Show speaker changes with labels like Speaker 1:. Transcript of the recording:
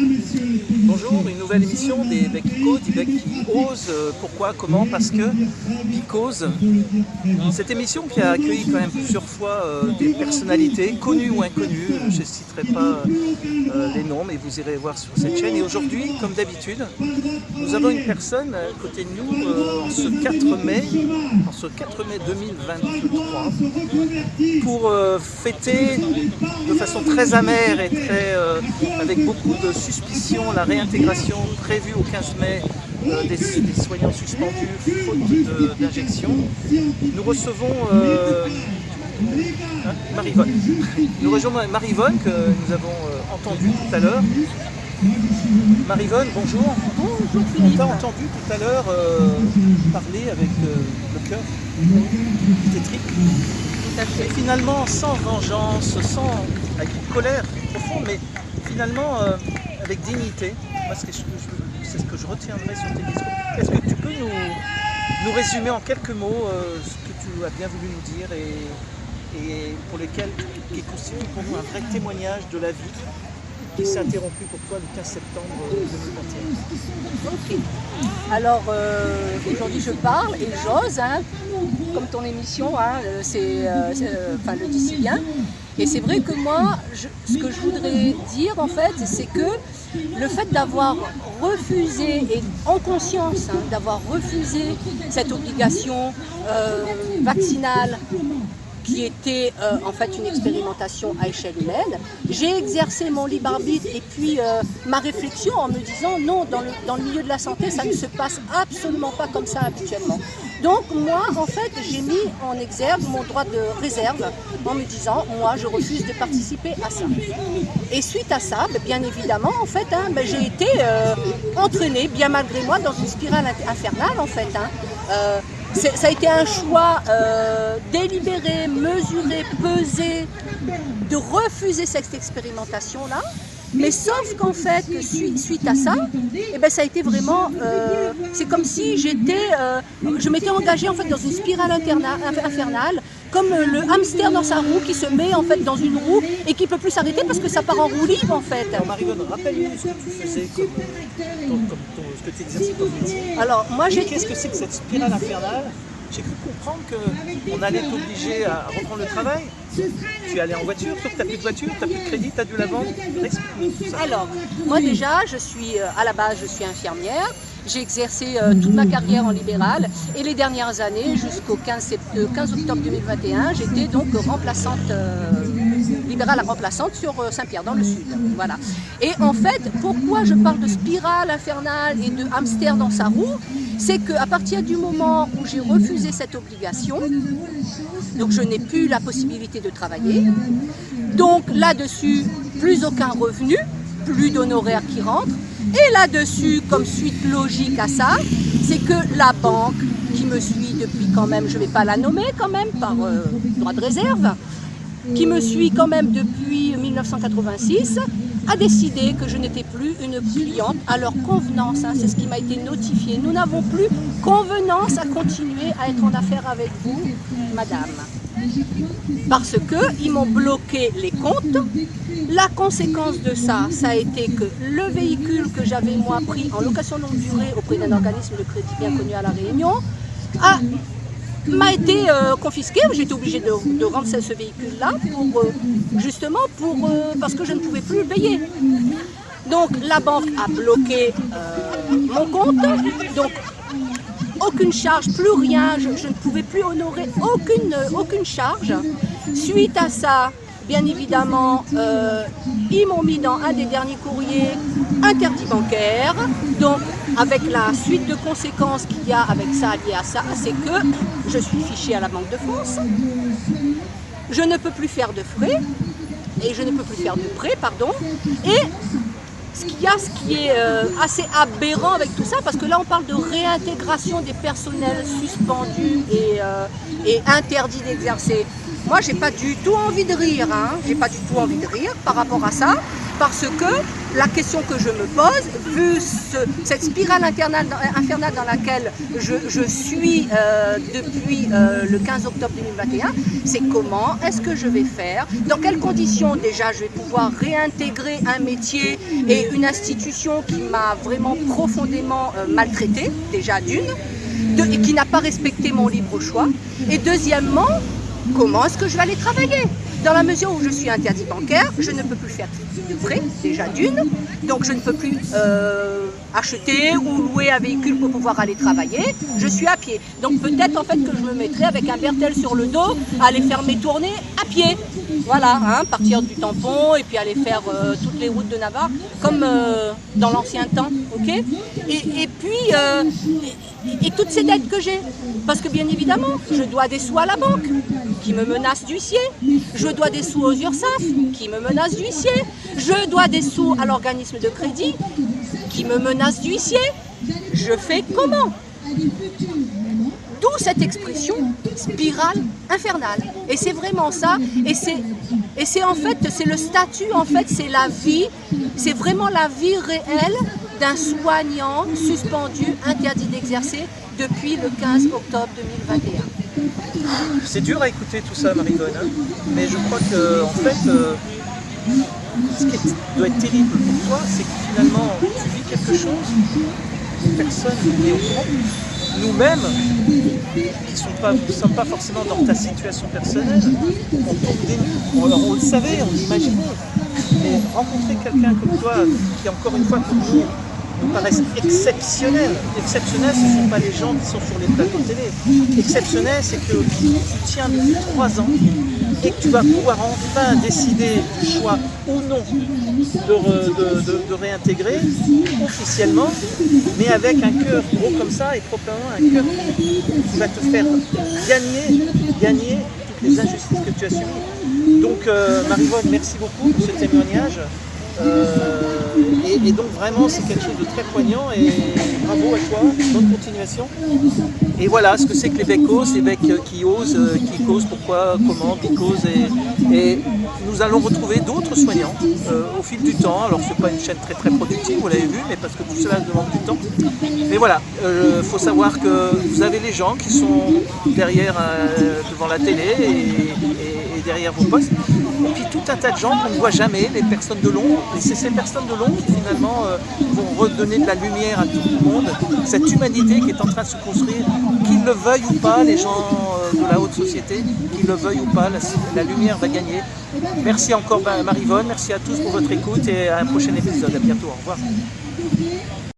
Speaker 1: Bonjour, une nouvelle émission des Becs qui causent, des Becs qui osent. Pourquoi, comment, parce que Because. Cette émission qui a accueilli quand même plusieurs fois des personnalités, connues ou inconnues, je ne citerai pas les noms, mais vous irez voir sur cette chaîne. Et aujourd'hui, comme d'habitude, nous avons une personne à côté de nous en ce 4 mai 2023, pour fêter de façon très amère et avec beaucoup de suspicion la réintégration prévue au 15 mai des soignants suspendus faute d'injection. Nous recevons Marie-Vonne. Nous rejoignons Marie-Vonne que nous avons entendue tout à l'heure. Marie-Vonne, bonjour.
Speaker 2: Bonjour Philippe.
Speaker 1: On t'a entendu tout à l'heure parler avec le cœur tétrique.
Speaker 2: Tout à fait.
Speaker 1: Et finalement, sans vengeance, avec une colère profonde, mais finalement avec dignité. Moi, c'est ce que je retiendrai sur tes discours. Est-ce que tu peux nous résumer en quelques mots ce que tu as bien voulu nous dire et pour lesquels qui constitue pour nous un vrai témoignage de la vie qui s'est interrompu pour toi le 15 septembre 2021.
Speaker 2: Ok. Alors aujourd'hui je parle et j'ose, comme ton émission, le dit si bien. Et c'est vrai que moi, ce que je voudrais dire en fait, c'est que le fait d'avoir refusé, et en conscience, d'avoir refusé cette obligation vaccinale, qui était en fait une expérimentation à échelle humaine. J'ai exercé mon libre arbitre et puis ma réflexion en me disant non, dans le milieu de la santé, ça ne se passe absolument pas comme ça habituellement. Donc moi, en fait, j'ai mis en exergue mon droit de réserve en me disant, moi, je refuse de participer à ça. Et suite à ça, bien évidemment, en fait, j'ai été entraînée, bien malgré moi, dans une spirale infernale, en fait. Ça a été un choix délibéré, mesuré, pesé, de refuser cette expérimentation-là. Mais sauf qu'en fait, suite à ça, ça a été vraiment, c'est comme si je m'étais engagée en fait dans une spirale infernale, comme le hamster dans sa roue qui se met en fait dans une roue et qui ne peut plus s'arrêter parce que ça part en roue libre en fait.
Speaker 1: Alors Marie-Vonne, rappelle-nous ce que tu faisais ce que tu exerçais comme métier.
Speaker 2: Alors moi
Speaker 1: qu'est-ce que c'est que cette spirale infernale? J'ai cru comprendre qu'on allait t'obliger à reprendre le travail. Tu es allé en voiture, sauf que tu n'as plus de voiture, tu n'as plus de crédit, tu as dû la vendre. Explique-nous tout ça.
Speaker 2: Alors, moi déjà, à la base, je suis infirmière. J'ai exercé toute ma carrière en libéral et les dernières années, jusqu'au 15 octobre 2021, j'étais donc libérale remplaçante sur Saint-Pierre, dans le sud. Voilà. Et en fait, pourquoi je parle de spirale infernale et de hamster dans sa roue? C'est qu'à partir du moment où j'ai refusé cette obligation, donc je n'ai plus la possibilité de travailler, donc là-dessus, plus aucun revenu, plus d'honoraires qui rentrent, et là-dessus, comme suite logique à ça, c'est que la banque qui me suit depuis quand même, je ne vais pas la nommer quand même par droit de réserve, qui me suit quand même depuis 1986, a décidé que je n'étais plus une cliente à leur convenance. C'est ce qui m'a été notifié. Nous n'avons plus convenance à continuer à être en affaire avec vous, madame. Parce qu'ils m'ont bloqué les comptes. La conséquence de ça, ça a été que le véhicule que j'avais moi pris en location longue durée auprès d'un organisme de crédit bien connu à La Réunion m'a été confisqué. J'ai été obligée de rendre ce véhicule-là parce que je ne pouvais plus le payer. Donc la banque a bloqué mon compte, donc aucune charge, plus rien, je ne pouvais plus honorer aucune charge. Suite à ça, bien évidemment, ils m'ont mis dans un des derniers courriers interdit bancaire. Donc, avec la suite de conséquences qu'il y a avec ça, lié à ça, c'est que je suis fichée à la Banque de France. Je ne peux plus faire de frais, et je ne peux plus faire de prêts, pardon. Et ce qui est assez aberrant avec tout ça, parce que là on parle de réintégration des personnels suspendus et interdits d'exercer. Moi j'ai pas du tout envie de rire, j'ai pas du tout envie de rire par rapport à ça, parce que la question que je me pose, vu cette spirale infernale dans laquelle je suis depuis le 15 octobre 2021, c'est comment est-ce que je vais faire, dans quelles conditions déjà je vais pouvoir réintégrer un métier et une institution qui m'a vraiment profondément maltraitée, déjà et qui n'a pas respecté mon libre choix, et deuxièmement, comment est-ce que je vais aller travailler? Dans la mesure où je suis interdit bancaire, je ne peux plus faire de prêt, déjà donc je ne peux plus acheter ou louer un véhicule pour pouvoir aller travailler, je suis à pied. Donc peut-être en fait que je me mettrai avec un bertel sur le dos, à aller faire mes tournées à pied. Voilà, hein, partir du tampon et puis aller faire toutes les routes de Navarre, comme dans l'ancien temps, ok? Et puis, et toutes ces dettes que j'ai, parce que bien évidemment, je dois des sous à la banque, qui me menace d'huissier, je dois des sous aux URSSAF, qui me menace d'huissier, je dois des sous à l'organisme de crédit, qui me menace d'huissier. Je fais comment? D'où cette expression spirale infernale. Et c'est vraiment ça. Et c'est en fait, c'est le statut, en fait, c'est la vie, c'est vraiment la vie réelle d'un soignant suspendu, interdit d'exercer depuis le 15 octobre 2021.
Speaker 1: C'est dur à écouter tout ça, Marie-Vonne, hein, mais je crois que, en fait, ce qui doit être terrible pour toi, c'est que finalement, tu vis quelque chose, personne n'est au courant. Nous-mêmes, qui ne sommes pas forcément dans ta situation personnelle, on tombe des nues. Alors on le savait, on l'imaginait. Mais rencontrer quelqu'un comme toi, qui encore une fois pour nous paraissent exceptionnels. Exceptionnels, ce ne sont pas les gens qui sont sur les plateaux de télé. Exceptionnel, c'est que tu tiens depuis 3 ans et que tu vas pouvoir enfin décider du choix ou non de réintégrer officiellement, mais avec un cœur gros comme ça et probablement un cœur qui va te faire gagner toutes les injustices que tu as subies. Donc Marie-Vonne, merci beaucoup pour ce témoignage. Et donc vraiment c'est quelque chose de très poignant et bravo à toi, bonne continuation. Et voilà ce que c'est que les becs osent, les becs qui osent, qui causent pourquoi, comment, qui causent et nous allons retrouver d'autres soignants au fil du temps. Alors c'est pas une chaîne très productive, vous l'avez vu, mais parce que tout cela demande du temps. Mais voilà, faut savoir que vous avez les gens qui sont derrière, devant la télé et derrière vos postes. Et puis tout un tas de gens qu'on ne voit jamais, les personnes de l'ombre. Et c'est ces personnes de l'ombre qui finalement vont redonner de la lumière à tout le monde, cette humanité qui est en train de se construire, qu'ils le veuillent ou pas, les gens de la haute société, qu'ils le veuillent ou pas, la lumière va gagner. Merci encore Marie-Vonne, merci à tous pour votre écoute et à un prochain épisode. À bientôt, au revoir.